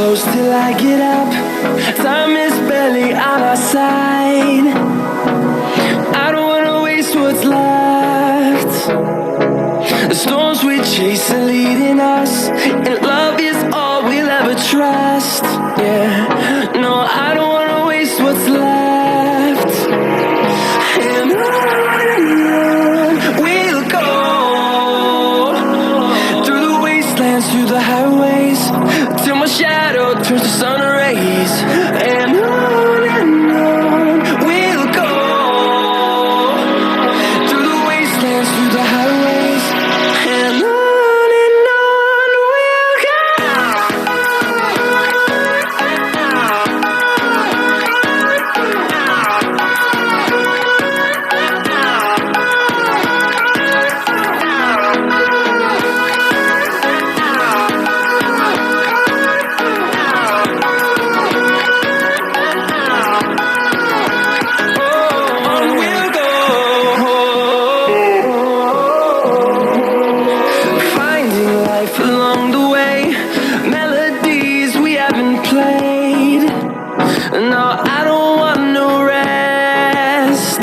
close till I get up. Time is barely on our side. I don't wanna waste what's left. The storms we chase are leading us, and love is all we'll ever trust. Yeah, no, I don't wanna waste what's left. And on we'll go, through the wastelands, through the highways, till my shadow turns to sun rays. And on we'll go, through the wastelands, through the highways, and on we'll go. Along the way, melodies we haven't played. No, I don't want no rest.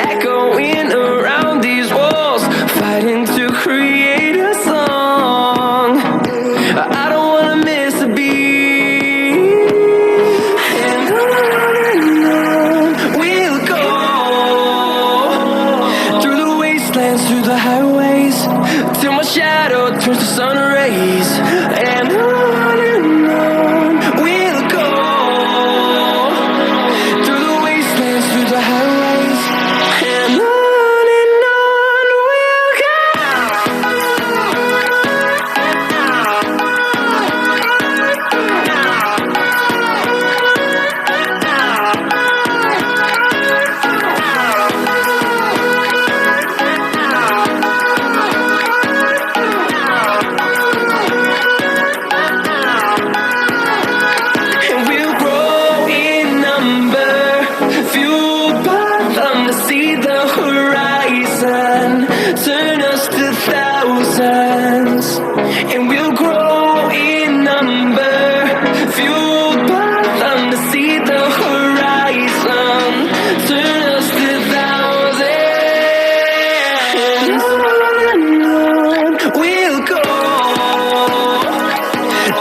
Echoing around these walls, fighting to create a song. I don't wanna miss a beat. And on we'll go, through the wastelands, through the highways, till my shadow turns to sun rays. And on we'll go, through the wastelands, through the highways, and on we'll go. Turn us to thousands, and we'll grow in number, fueled by them to see the horizon. Turn us to thousands, and on we'll go,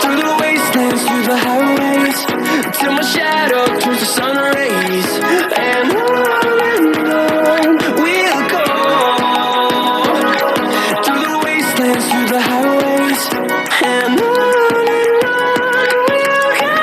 through the wastelands, through the highways, till my shadow turns to sun rays. And on we'll go, through the highways, and on we'll go.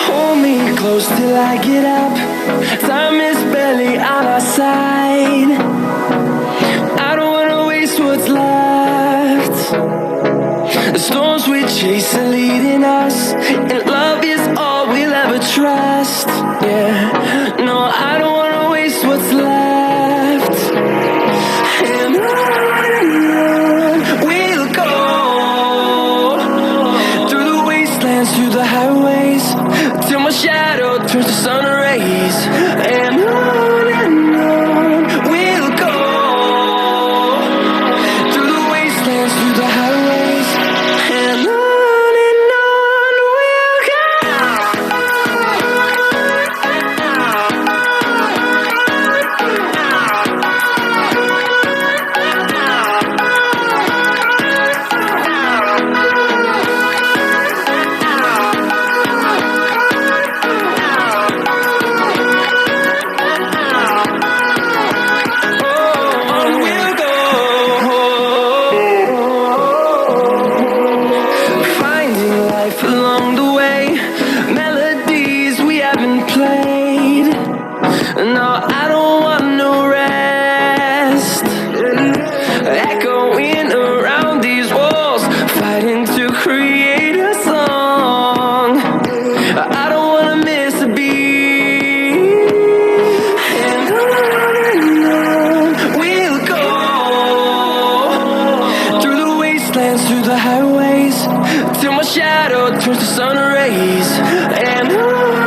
Hold me close till I get up. Time is barely on our side. I don't wanna waste what's left. The storms we chase are leading us, and love is all we'll ever trust. Yeah, no, I don't wanna waste what's left. And on we'll go, through the wastelands, through the highways, till my shadow turns to sun rays. And on we'll go, through the wastelands, through the highways, and on we'll go. Along the way, melodies we haven't played. No, I don't want no rest. Echoing around these walls, fighting to create a song. I don't wanna miss a beat. And on we'll go, through the wastelands, through the highways, till my shadow turns to sun rays. And on